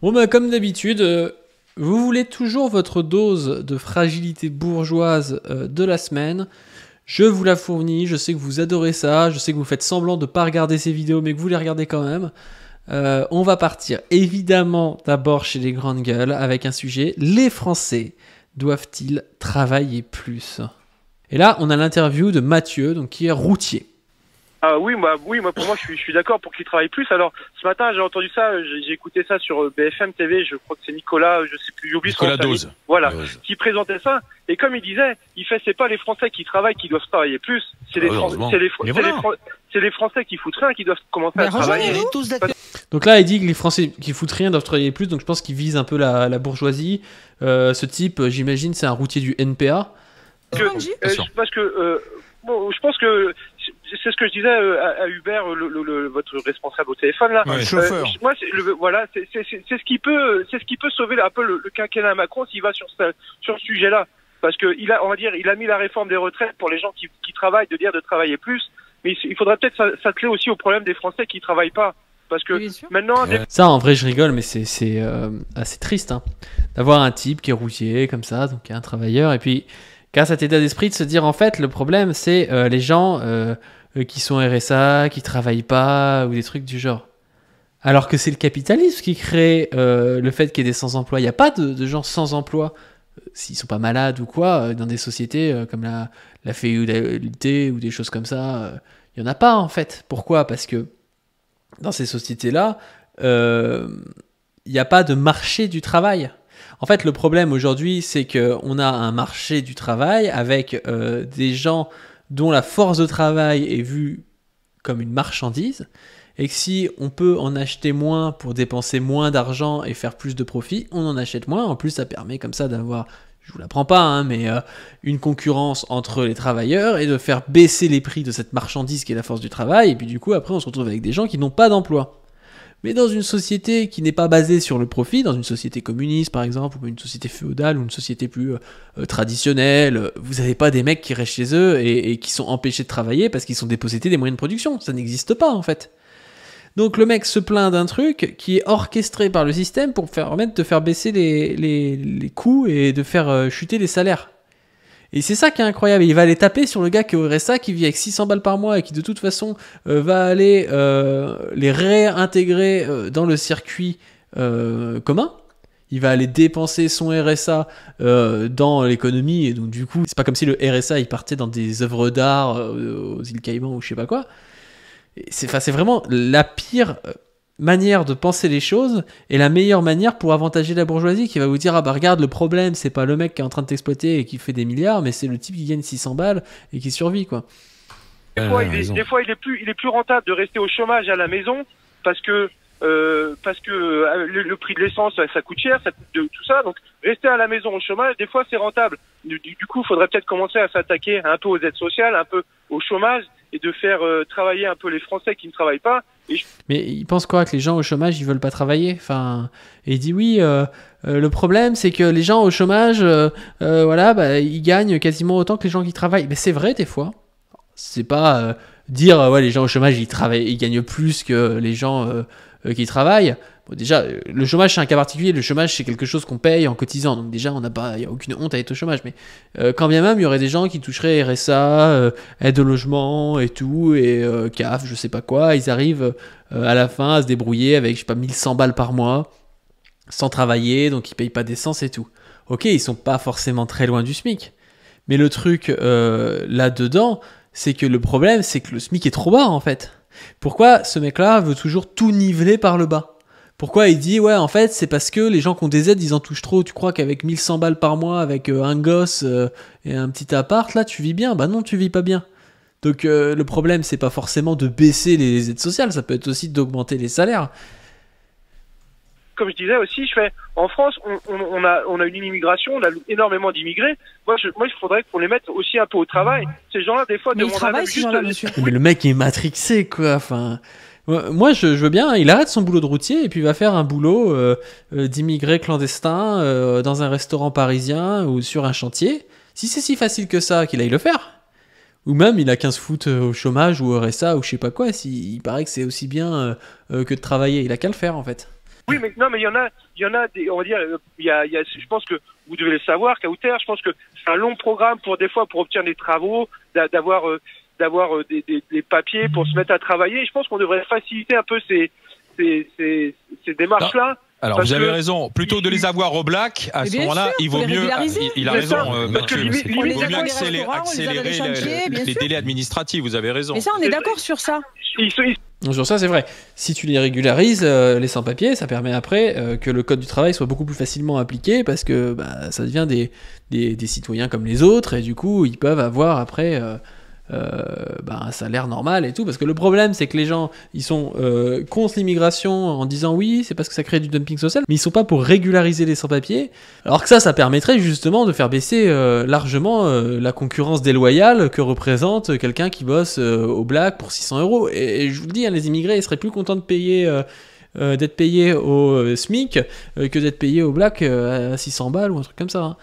Bon, bah, comme d'habitude, vous voulez toujours votre dose de fragilité bourgeoise de la semaine. Je vous la fournis, je sais que vous adorez ça, je sais que vous faites semblant de ne pas regarder ces vidéos, mais que vous les regardez quand même. On va partir évidemment d'abord chez les grandes gueules avec un sujet. Les Français doivent-ils travailler plus? Et là, on a l'interview de Mathieu, donc, qui est routier. Ah oui, moi pour moi je suis d'accord pour qu'il travaille plus. Alors ce matin j'ai entendu ça, j'ai écouté ça sur BFM TV, je crois que c'est Nicolas, je sais plus, j'oublie son nom. Nicolas Dose. Voilà, qui présentait ça. Et comme il disait, c'est pas les Français qui travaillent qui doivent travailler plus, c'est les Français qui foutent rien qui doivent commencer à travailler. Donc là, il dit que les Français qui foutent rien doivent travailler plus, donc je pense qu'il vise un peu la bourgeoisie. Ce type, j'imagine, c'est un routier du NPA. Parce que je pense que c'est ce que je disais à Hubert, votre responsable au téléphone là. Ouais, chauffeur. Moi, c'est ce qui peut sauver un peu le quinquennat Macron s'il va sur ce sujet-là, parce que il a mis la réforme des retraites pour les gens qui travaillent, de dire de travailler plus, mais il faudrait peut-être s'atteler aussi au problème des Français qui travaillent pas, parce que maintenant. Ça, en vrai, je rigole, mais c'est assez triste d'avoir un type qui est routier comme ça, donc qui est un travailleur, et puis qu'à cet état d'esprit de se dire en fait le problème c'est les gens qui sont RSA, qui travaillent pas ou des trucs du genre. Alors que c'est le capitalisme qui crée le fait qu'il y ait des sans-emploi. Il n'y a pas de gens sans emploi s'ils sont pas malades ou quoi dans des sociétés comme la féodalité ou des choses comme ça. Il y en a pas en fait. Pourquoi? Parce que dans ces sociétés-là, il n'y a pas de marché du travail. En fait, le problème aujourd'hui, c'est qu'on a un marché du travail avec des gens dont la force de travail est vue comme une marchandise, et que si on peut en acheter moins pour dépenser moins d'argent et faire plus de profit, on en achète moins. En plus, ça permet comme ça d'avoir, je vous l'apprends pas, mais une concurrence entre les travailleurs et de faire baisser les prix de cette marchandise qui est la force du travail. Et puis du coup, après, on se retrouve avec des gens qui n'ont pas d'emploi. Mais dans une société qui n'est pas basée sur le profit, dans une société communiste par exemple, ou une société féodale, ou une société plus traditionnelle, vous n'avez pas des mecs qui restent chez eux et qui sont empêchés de travailler parce qu'ils sont dépossédés des moyens de production. Ça n'existe pas en fait. Donc le mec se plaint d'un truc qui est orchestré par le système pour permettre de faire baisser les coûts et de faire chuter les salaires. Et c'est ça qui est incroyable. Il va aller taper sur le gars qui est au RSA, qui vit avec 600 balles par mois et qui de toute façon va aller les réintégrer dans le circuit commun. Il va aller dépenser son RSA dans l'économie, et donc du coup, c'est pas comme si le RSA il partait dans des œuvres d'art aux îles Caïmans ou je sais pas quoi. C'est vraiment la pire manière de penser les choses et la meilleure manière pour avantager la bourgeoisie, qui va vous dire ah bah regarde, le problème c'est pas le mec qui est en train de t'exploiter et qui fait des milliards, mais c'est le type qui gagne 600 balles et qui survit quoi. Des fois il est plus rentable de rester au chômage à la maison parce que le prix de l'essence ça coûte cher, ça coûte tout ça, donc rester à la maison au chômage des fois c'est rentable. Du coup il faudrait peut-être commencer à s'attaquer un peu aux aides sociales, un peu au chômage, et de faire travailler un peu les Français qui ne travaillent pas. Mais il pense quoi, que les gens au chômage ils veulent pas travailler? Enfin, et il dit oui, le problème c'est que les gens au chômage ils gagnent quasiment autant que les gens qui travaillent. Mais c'est vrai des fois. C'est pas dire ouais, les gens au chômage ils gagnent plus que les gens qui travaillent. Bon, déjà, le chômage c'est un cas particulier. Le chômage c'est quelque chose qu'on paye en cotisant. Donc déjà, il y a aucune honte à être au chômage. Mais quand bien même, il y aurait des gens qui toucheraient RSA, aide au logement et tout, et CAF, je sais pas quoi. Ils arrivent à la fin à se débrouiller avec, je sais pas, 1100 balles par mois, sans travailler, donc ils payent pas d'essence et tout. Ok, ils sont pas forcément très loin du SMIC. Mais le truc là-dedans, c'est que le problème, c'est que le SMIC est trop bas en fait. Pourquoi ce mec-là veut toujours tout niveler par le bas? Pourquoi il dit ouais en fait c'est parce que les gens qui ont des aides ils en touchent trop. Tu crois qu'avec 1100 balles par mois avec un gosse et un petit appart là tu vis bien? Bah non, tu vis pas bien. Donc le problème c'est pas forcément de baisser les aides sociales, ça peut être aussi d'augmenter les salaires. Comme je disais aussi, en France on a une immigration, on a énormément d'immigrés. Moi il faudrait qu'on les mette aussi un peu au travail. Ces gens-là des fois demandent juste. Mais le mec est matrixé quoi. Enfin. Moi, je veux bien, il arrête son boulot de routier et puis il va faire un boulot d'immigré clandestin dans un restaurant parisien ou sur un chantier. Si c'est si facile que ça, qu'il aille le faire. Ou même, il a 15 foot au chômage ou au RSA ou je sais pas quoi. Il paraît que c'est aussi bien que de travailler. Il a qu'à le faire, en fait. Oui, mais non, mais il y en a des, on va dire, je pense que vous devez le savoir, qu'à Outer, je pense que c'est un long programme pour obtenir des travaux, d'avoir des papiers pour se mettre à travailler. Je pense qu'on devrait faciliter un peu ces démarches-là. Alors vous avez raison, plutôt de les avoir au black, à ce moment-là, il vaut mieux, il a raison Mathieu, il vaut mieux accélérer les délais administratifs, vous avez raison. Mais ça, on est d'accord sur ça. Sur ça, c'est vrai. Si tu les régularises, les sans-papiers, ça permet après que le code du travail soit beaucoup plus facilement appliqué parce que ça devient des citoyens comme les autres et du coup, ils peuvent avoir après un salaire normal et tout. Parce que le problème, c'est que les gens, ils sont contre l'immigration en disant oui, c'est parce que ça crée du dumping social, mais ils sont pas pour régulariser les sans-papiers. Alors que ça permettrait justement de faire baisser largement la concurrence déloyale que représente quelqu'un qui bosse au black pour 600 €. Et je vous le dis, les immigrés, ils seraient plus contents de payer d'être payés au SMIC que d'être payés au black à 600 balles ou un truc comme ça. Hein.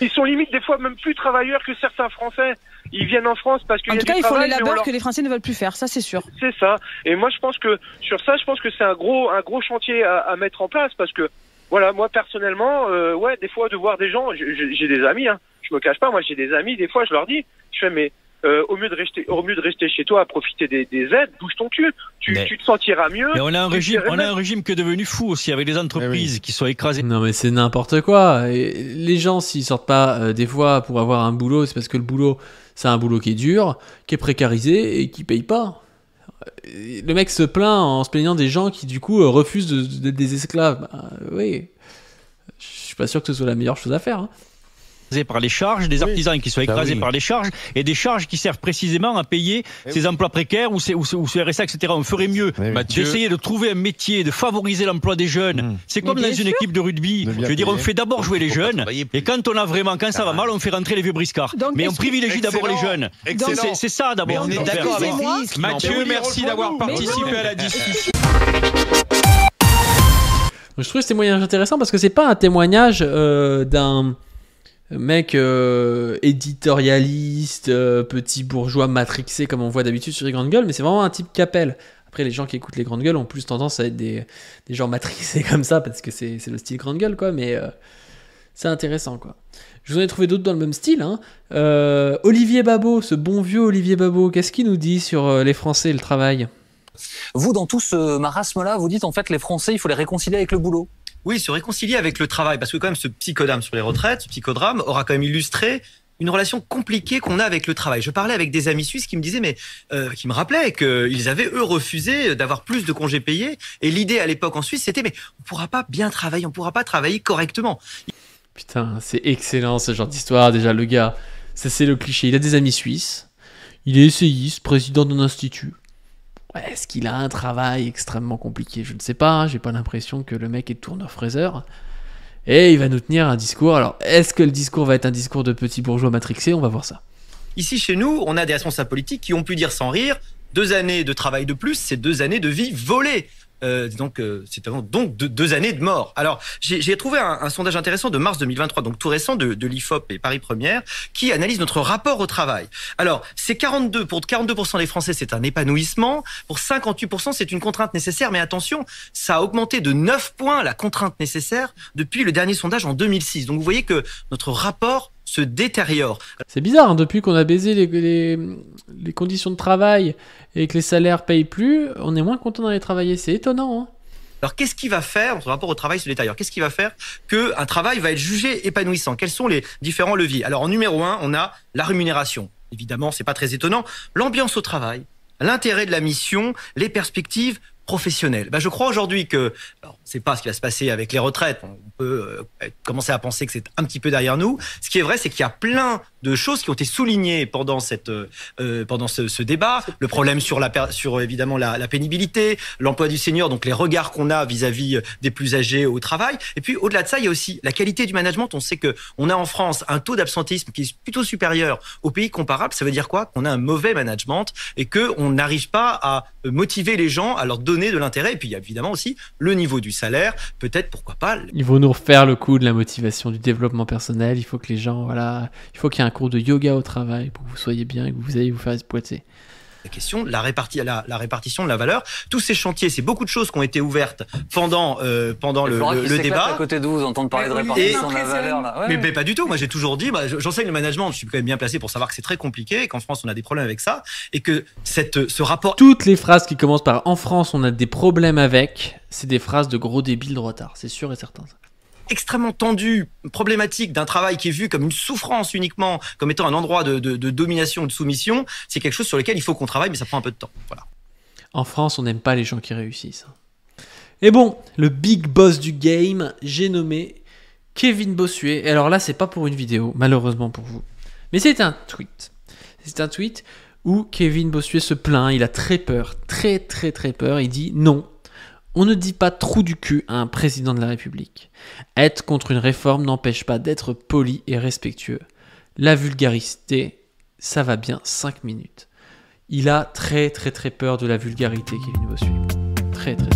Ils sont limite des fois même plus travailleurs que certains Français. Ils viennent en France parce qu'il y a du travail. En tout cas, ils font les labeurs que les Français ne veulent plus faire, ça c'est sûr. C'est ça. Et moi, je pense que sur ça, c'est un gros chantier à mettre en place parce que voilà, moi personnellement, des fois de voir des gens, j'ai des amis, hein, je me cache pas, moi j'ai des amis, des fois je leur dis, je fais mais au mieux de rester chez toi à profiter des aides, bouge ton cul, tu te sentiras mieux. Mais on a un régime qui est devenu fou aussi avec les entreprises qui sont écrasées. Non mais c'est n'importe quoi. Et les gens s'ils sortent pas des fois pour avoir un boulot, c'est parce que le boulot c'est un boulot qui est dur, qui est précarisé et qui paye pas. Le mec se plaint en se plaignant des gens qui du coup refusent d'être des esclaves. Oui, je suis pas sûr que ce soit la meilleure chose à faire. Hein. Par les charges, des artisans qui sont écrasés par les charges et des charges qui servent précisément à payer ces emplois précaires ou ces RSA, etc. On ferait mieux d'essayer de trouver un métier, de favoriser l'emploi des jeunes. C'est comme dans une équipe de rugby. Je veux dire, on fait d'abord jouer les jeunes et quand ça va mal, on fait rentrer les vieux briscards. Mais on privilégie d'abord les jeunes. C'est ça d'abord. Mathieu, merci d'avoir participé à la discussion. Je trouve ce témoignage intéressant parce que c'est pas un témoignage d'un mec éditorialiste, petit bourgeois matrixé comme on voit d'habitude sur les grandes gueules, mais c'est vraiment un type qu'appelle. Après, les gens qui écoutent les grandes gueules ont plus tendance à être des gens matrixés comme ça parce que c'est le style grande gueule, quoi, mais c'est intéressant, quoi. Je vous en ai trouvé d'autres dans le même style. Hein. Olivier Babot, ce bon vieux Olivier Babot, qu'est-ce qu'il nous dit sur les Français et le travail ? Vous, dans tout ce marasme-là, vous dites en fait les Français, il faut les réconcilier avec le boulot. Oui, se réconcilier avec le travail, parce que quand même ce psychodrame sur les retraites, ce psychodrame aura quand même illustré une relation compliquée qu'on a avec le travail. Je parlais avec des amis suisses qui me disaient, qui me rappelaient qu'ils avaient eux refusé d'avoir plus de congés payés, et l'idée à l'époque en Suisse c'était mais on pourra pas bien travailler, on pourra pas travailler correctement. Putain, c'est excellent ce genre d'histoire. Déjà le gars, c'est le cliché. Il a des amis suisses, il est essayiste, président d'un institut. Est-ce qu'il a un travail extrêmement compliqué ? Je ne sais pas, hein, j'ai pas l'impression que le mec est tourneur-fraiseur. Et il va nous tenir un discours. Alors, est-ce que le discours va être un discours de petit bourgeois matrixé ? On va voir ça. Ici, chez nous, on a des responsables politiques qui ont pu dire sans rire 2 années de travail de plus, c'est 2 années de vie volée. C'est donc 2 années de mort. Alors, j'ai trouvé un sondage intéressant de mars 2023, donc tout récent, de l'IFOP et Paris Première, qui analyse notre rapport au travail. Alors, pour 42% des Français, c'est un épanouissement. Pour 58%, c'est une contrainte nécessaire. Mais attention, ça a augmenté de 9 points la contrainte nécessaire depuis le dernier sondage en 2006. Donc, vous voyez que notre rapport se détériore. C'est bizarre, hein, depuis qu'on a baisé les conditions de travail et que les salaires payent plus, on est moins content d'aller travailler. C'est étonnant. Hein. Alors, qu'est-ce qui va faire, notre rapport au travail se détériore, qu'est-ce qui va faire qu'un travail va être jugé épanouissant ? Quels sont les différents leviers ? Alors, en numéro 1, on a la rémunération. Évidemment, c'est pas très étonnant. L'ambiance au travail, l'intérêt de la mission, les perspectives professionnelles. Je crois aujourd'hui que, alors, on ne sait pas ce qui va se passer avec les retraites, on peut commencer à penser que c'est un petit peu derrière nous. Ce qui est vrai, c'est qu'il y a plein de choses qui ont été soulignées pendant ce débat. Le problème sur évidemment la pénibilité, l'emploi du senior, donc les regards qu'on a vis-à-vis des plus âgés au travail. Et puis au-delà de ça, il y a aussi la qualité du management. On sait que on a en France un taux d'absentéisme qui est plutôt supérieur aux pays comparables. Ça veut dire quoi ? Qu'on a un mauvais management et que on n'arrive pas à motiver les gens, à leur donner de l'intérêt. Et puis il y a évidemment aussi le niveau du salaire. Peut-être, pourquoi pas. Il faut nous refaire le coup de la motivation, du développement personnel. Il faut que les gens, il faut qu'il y ait un cours de yoga au travail pour que vous soyez bien et que vous ayez vous faire exploiter. la question de la répartition de la valeur. Tous ces chantiers, c'est beaucoup de choses qui ont été ouvertes pendant le débat. À côté de vous entendre parler de répartition de la valeur. Là. Ouais, mais pas du tout. Moi, j'ai toujours dit, j'enseigne le management. Je suis quand même bien placé pour savoir que c'est très compliqué et qu'en France, on a des problèmes avec ça et que ce rapport. Toutes les phrases qui commencent par en France, on a des problèmes avec, c'est des phrases de gros débiles de retard. C'est sûr et certain. Ça. Extrêmement tendu, problématique d'un travail qui est vu comme une souffrance uniquement, comme étant un endroit de domination ou de soumission, c'est quelque chose sur lequel il faut qu'on travaille, mais ça prend un peu de temps. Voilà. En France, on n'aime pas les gens qui réussissent. Et bon, le big boss du game, j'ai nommé Kevin Bossuet. Et alors là, c'est pas pour une vidéo, malheureusement pour vous. Mais c'est un tweet. C'est un tweet où Kevin Bossuet se plaint, il a très peur, très peur. Il dit non. On ne dit pas trou du cul à un président de la République. Être contre une réforme n'empêche pas d'être poli et respectueux. La vulgarité, ça va bien 5 minutes. Il a très peur de la vulgarité, Kevin Bossuet. Très peur.